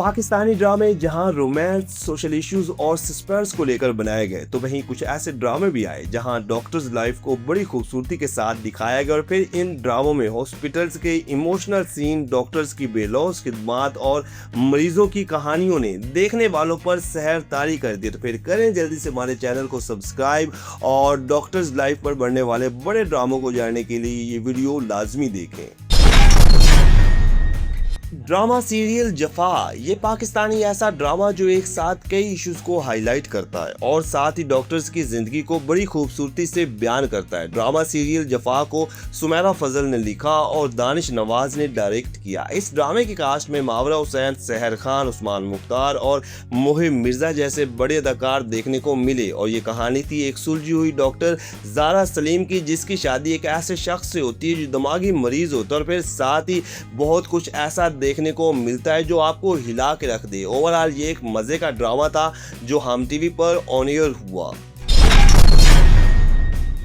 पाकिस्तानी ड्रामे जहां romance, social issues और सस्पेंस को लेकर बनाए गए, तो वहीं कुछ ऐसे ड्रामे भी आए जहां डॉक्टर्स लाइफ को बड़ी खूबसूरती के साथ दिखाया गया और फिर इन ड्रामों में हॉस्पिटल्स के इमोशनल सीन, डॉक्टर्स की बेलौस खिदमात और मरीजों की कहानियों ने देखने वालों पर सहर तारी कर दी। तो फिर करें जल्दी से हमारे चैनल को सब्सक्राइब और डॉक्टर्स लाइफ पर बढ़ने वाले बड़े ड्रामों को जानने के लिए ये वीडियो लाजमी देखें। ड्रामा सीरियल जफा, ये पाकिस्तानी ऐसा ड्रामा जो एक साथ कई इश्यूज को हाईलाइट करता है और साथ ही डॉक्टर्स की जिंदगी को बड़ी खूबसूरती से बयान करता है। ड्रामा सीरियल जफा को सुमेरा फजल ने लिखा और दानिश नवाज ने डायरेक्ट किया। इस ड्रामे की कास्ट में मावरा हुसैन, सहर खान, उस्मान मुख्तार और मोहिब मिर्जा जैसे बड़े अदाकार देखने को मिले और ये कहानी थी एक सुलझी हुई डॉक्टर ज़ारा सलीम की, जिसकी शादी एक ऐसे शख्स से होती है जो दिमागी मरीज होता है और फिर साथ ही बहुत कुछ ऐसा देखने को मिलता है जो आपको हिला के रख दे। ओवरऑल ये एक मजे का ड्रामा था जो हम टीवी पर ऑन एयर हुआ।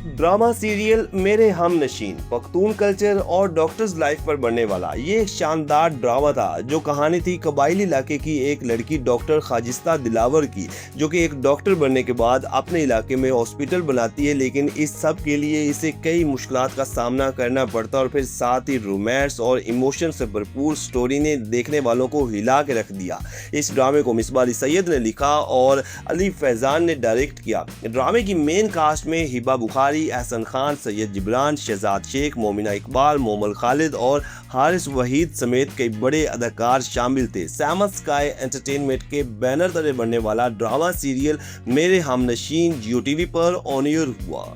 ड्रामा सीरियल मेरे हम नशीन, पख्तून कल्चर और डॉक्टर्स लाइफ पर बनने वाला ये एक शानदार ड्रामा था जो कहानी थी कबायली इलाके की एक लड़की डॉक्टर खाजिस्ता दिलावर की, जो कि एक डॉक्टर बनने के बाद अपने इलाके में हॉस्पिटल बनाती है, लेकिन इस सब के लिए इसे कई मुश्किलात का सामना करना पड़ता और फिर साथ ही रोमांस और इमोशन से भरपूर स्टोरी ने देखने वालों को हिला के रख दिया। इस ड्रामे को मिसबा अली सैयद ने लिखा और अली फैजान ने डायरेक्ट किया। ड्रामे की मेन कास्ट में हिबा बुखारी, एहसन खान, सैयद जिब्रान, शहजाद शेख, मोमिना इकबाल, मोमल खालिद और हारिस वहीद समेत कई बड़े अदाकार शामिल थे। सैमस स्काई एंटरटेनमेंट के बैनर तले बनने वाला ड्रामा सीरियल मेरे हम नशीन जियो टीवी पर ऑन एयर हुआ।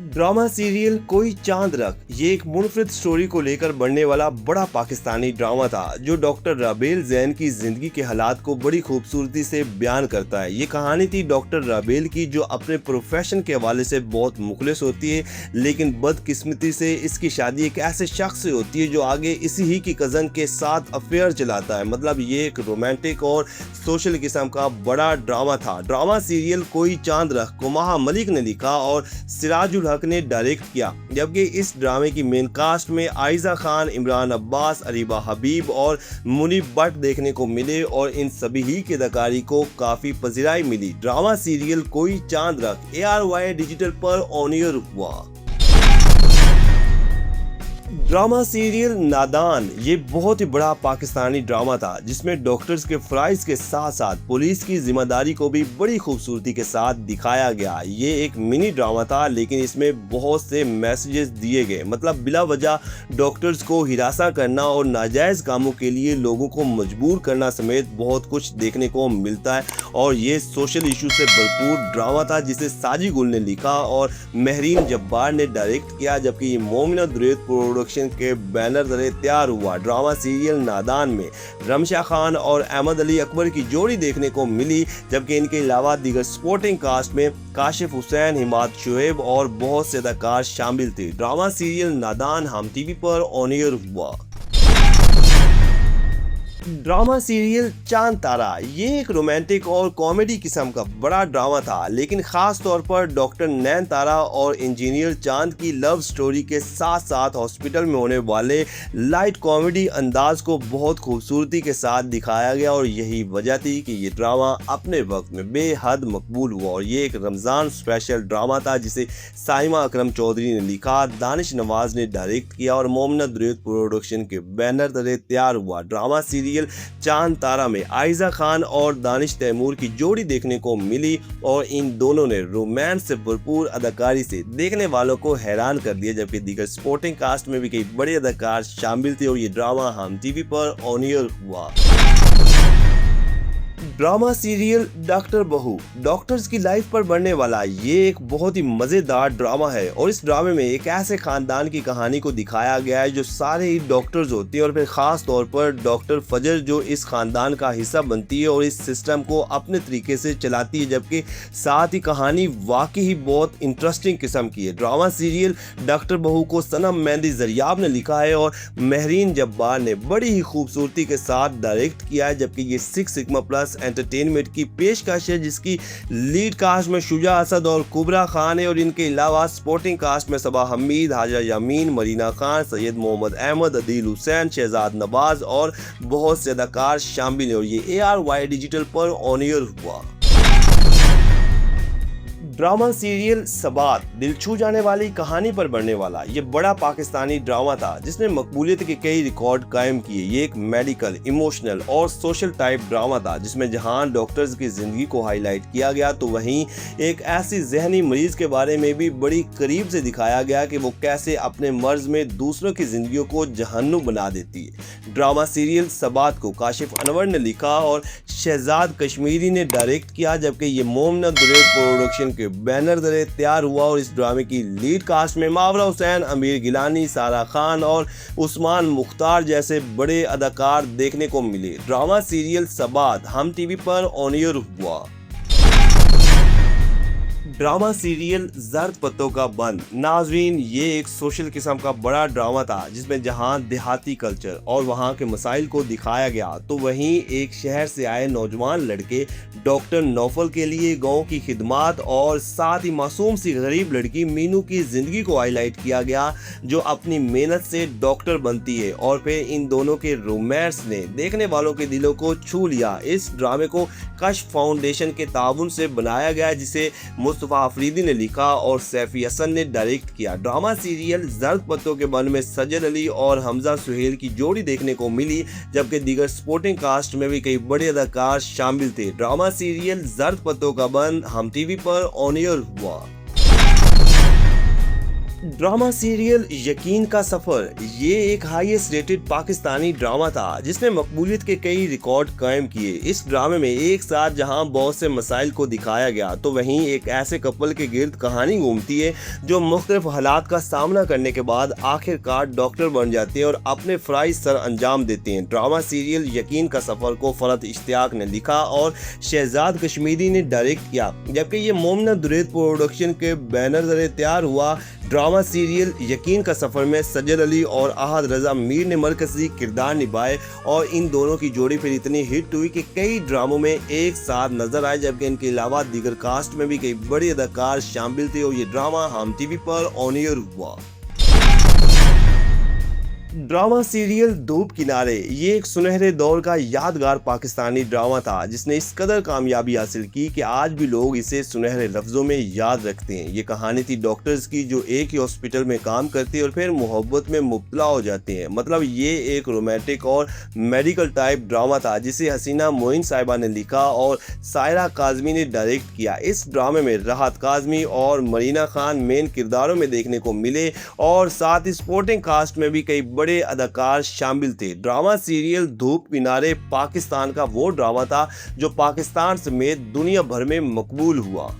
ड्रामा सीरियल कोई चांद रख, ये एक मुनफरिद स्टोरी को लेकर बढ़ने वाला बड़ा पाकिस्तानी ड्रामा था जो डॉक्टर राबेल जैन की जिंदगी के हालात को बड़ी खूबसूरती से बयान करता है। ये कहानी थी डॉक्टर राबेल की जो अपने प्रोफेशन के हवाले से बहुत मुखलिस होती है, लेकिन बदकिस्मती से इसकी शादी एक ऐसे शख्स से होती है जो आगे इसी ही की कज़न के साथ अफेयर चलाता है। मतलब ये एक रोमांटिक और सोशल किस्म का बड़ा ड्रामा था। ड्रामा सीरियल कोई चांद रख को माहा मलिक ने लिखा और सिराजुल हक ने डायरेक्ट किया, जबकि इस ड्रामे की मेन कास्ट में आयजा खान, इमरान अब्बास, अरीबा हबीब और मुनीब भट्ट देखने को मिले और इन सभी ही की अदाकारी को काफी पजीराई मिली। ड्रामा सीरियल कोई चांद रख ARY डिजिटल पर ऑन एयर हुआ। ड्रामा सीरियल नादान, ये बहुत ही बड़ा पाकिस्तानी ड्रामा था जिसमें डॉक्टर्स के फ़राइज़ के साथ साथ पुलिस की जिम्मेदारी को भी बड़ी खूबसूरती के साथ दिखाया गया। ये एक मिनी ड्रामा था लेकिन इसमें बहुत से मैसेजेस दिए गए। मतलब बिला वजह डॉक्टर्स को हिरासा करना और नाजायज़ कामों के लिए लोगों को मजबूर करना समेत बहुत कुछ देखने को मिलता है और ये सोशल इशू से भरपूर ड्रामा था जिसे साजी गुल ने लिखा और महरीन जब्बार ने डायरेक्ट किया, जबकि ये मोमिना दुरैत प्रोडक्शन के बैनर तले तैयार हुआ। ड्रामा सीरियल नादान में रमशा खान और अहमद अली अकबर की जोड़ी देखने को मिली, जबकि इनके अलावा दीगर सपोर्टिंग कास्ट में काशिफ हुसैन, हिमाद शुएब और बहुत से अदाकार शामिल थे। ड्रामा सीरियल नादान हम टीवी पर ऑन एयर हुआ। ड्रामा सीरियल चांद तारा, ये एक रोमांटिक और कॉमेडी किस्म का बड़ा ड्रामा था, लेकिन खास तौर पर डॉक्टर नैन तारा और इंजीनियर चांद की लव स्टोरी के साथ साथ हॉस्पिटल में होने वाले लाइट कॉमेडी अंदाज को बहुत खूबसूरती के साथ दिखाया गया और यही वजह थी कि ये ड्रामा अपने वक्त में बेहद मकबूल हुआ। और ये एक रमज़ान स्पेशल ड्रामा था जिसे साइमा अकरम चौधरी ने लिखा, दानिश नवाज ने डायरेक्ट किया और मोमिना दुरैत प्रोडक्शन के बैनर तले तैयार हुआ। ड्रामा सीरियल चांद तारा में आयजा खान और दानिश तैमूर की जोड़ी देखने को मिली और इन दोनों ने रोमांस से भरपूर अदाकारी से देखने वालों को हैरान कर दिया, जबकि दीगर सपोर्टिंग कास्ट में भी कई बड़े अदाकार शामिल थे और ये ड्रामा हम टीवी पर ऑन एयर हुआ। ड्रामा सीरियल डॉक्टर बहू, डॉक्टर्स की लाइफ पर बनने वाला ये एक बहुत ही मज़ेदार ड्रामा है और इस ड्रामे में एक ऐसे खानदान की कहानी को दिखाया गया है जो सारे ही डॉक्टर्स होते हैं और फिर ख़ास तौर पर डॉक्टर फजर जो इस खानदान का हिस्सा बनती है और इस सिस्टम को अपने तरीके से चलाती है, जबकि साथ ही कहानी वाकई ही बहुत इंटरेस्टिंग किस्म की है। ड्रामा सीरियल डॉक्टर बहू को सनम मेहंदी जरियाब ने लिखा है और महरीन जब्बार ने बड़ी ही खूबसूरती के साथ डायरेक्ट किया है, जबकि ये 6 सिग्मा प्लस क्लास एंटरटेनमेंट की पेशकश है, जिसकी लीड कास्ट में शुजा असद और कुबरा खान है और इनके अलावा सपोर्टिंग कास्ट में सबा हमीद, हाजा यामीन, मरीना खान, सैयद मोहम्मद अहमद, अदील हुसैन, शहजाद नवाज और बहुत से अदाकार शामिल हैं और ये ARY डिजिटल पर ऑन एयर हुआ। ड्रामा सीरियल सबात दिल छू जाने वाली कहानी पर बनने वाला ये बड़ा पाकिस्तानी ड्रामा था जिसने मकबूलियत के कई रिकॉर्ड कायम किए। ये एक मेडिकल, इमोशनल और सोशल टाइप ड्रामा था जिसमें जहां डॉक्टर्स की जिंदगी को हाईलाइट किया गया तो वहीं एक ऐसी जहनी मरीज के बारे में भी बड़ी करीब से दिखाया गया कि वो कैसे अपने मर्ज में दूसरों की जिंदगियों को जहन्नुम बना देती है। ड्रामा सीरियल सबात को काशिफ अनवर ने लिखा और शहजाद कश्मीरी ने डायरेक्ट किया, जबकि ये मोमना दुरेद प्रोडक्शन के बैनर तले तैयार हुआ और इस ड्रामे की लीड कास्ट में मावरा हुसैन, अमीर गिलानी, सारा खान और उस्मान मुख्तार जैसे बड़े अदाकार देखने को मिले। ड्रामा सीरियल सबात हम टीवी पर ऑन एयर हुआ। ड्रामा सीरियल जर्द पत्तों का बंद। नाजरीन, ये एक सोशल किस्म का बड़ा ड्रामा था जिसमें जहां देहाती कल्चर और वहां के मसाइल को दिखाया गया तो वहीं एक शहर से आए नौजवान लड़के डॉक्टर नौफल के लिए गांव की खिदमत और साथ ही मासूम सी गरीब लड़की मीनू की जिंदगी को हाईलाइट किया गया जो अपनी मेहनत से डॉक्टर बनती है और फिर इन दोनों के रोमांस ने देखने वालों के दिलों को छू लिया। इस ड्रामे को कश्फ फाउंडेशन के ताउन से बनाया गया जिसे मुस्तफा अफरीदी ने लिखा और सैफी हसन ने डायरेक्ट किया। ड्रामा सीरियल जर्द पत्तों के बन में सजल अली और हमजा सुहेल की जोड़ी देखने को मिली, जबकि दीगर सपोर्टिंग कास्ट में भी कई बड़े अदाकार शामिल थे। ड्रामा सीरियल जर्द पत्तों का बन हम टीवी पर ऑन एयर हुआ। ड्रामा सीरियल यकीन का सफर ये एक हाईएस्ट रेटेड पाकिस्तानी ड्रामा था जिसने मकबूलियत के कई रिकॉर्ड कायम किए। इस ड्रामे में एक साथ जहां बहुत से मसाइल को दिखाया गया तो वहीं एक ऐसे कपल के गिर्द कहानी घूमती है जो मुख्तलिफ हालात का सामना करने के बाद आखिरकार डॉक्टर बन जाते हैं और अपने फ़राइज़ सर अंजाम देते हैं। ड्रामा सीरियल यकीन का सफर को फरहत इश्तियाक ने लिखा और शहजाद कश्मीरी ने डायरेक्ट किया, जबकि ये मोमना दुरेद प्रोडक्शन के बैनर तले तैयार हुआ। ड्रामा सीरियल यकीन का सफ़र में सजल अली और अहद रज़ा मीर ने मरकज़ी किरदार निभाए और इन दोनों की जोड़ी फिर इतनी हिट हुई कि कई ड्रामों में एक साथ नजर आए, जबकि इनके अलावा दीगर कास्ट में भी कई बड़े अदाकार शामिल थे और ये ड्रामा हम टीवी पर ऑन एयर हुआ। ड्रामा सीरियल धूप किनारे ये एक सुनहरे दौर का यादगार पाकिस्तानी ड्रामा था जिसने इस कदर कामयाबी हासिल की कि आज भी लोग इसे सुनहरे लफ्ज़ों में याद रखते हैं। ये कहानी थी डॉक्टर्स की जो एक ही हॉस्पिटल में काम करते हैं और फिर मोहब्बत में मुब्तला हो जाते हैं। मतलब ये एक रोमांटिक और मेडिकल टाइप ड्रामा था जिसे हसीना मोइन साहिबा ने लिखा और सायरा काज़मी ने डायरेक्ट किया। इस ड्रामे में राहत काज़मी और मरीना खान मेन किरदारों में देखने को मिले और साथ ही सपोर्टिंग कास्ट में भी कई बड़े अदाकार शामिल थे। ड्रामा सीरियल धूप किनारे पाकिस्तान का वो ड्रामा था जो पाकिस्तान समेत दुनिया भर में मकबूल हुआ।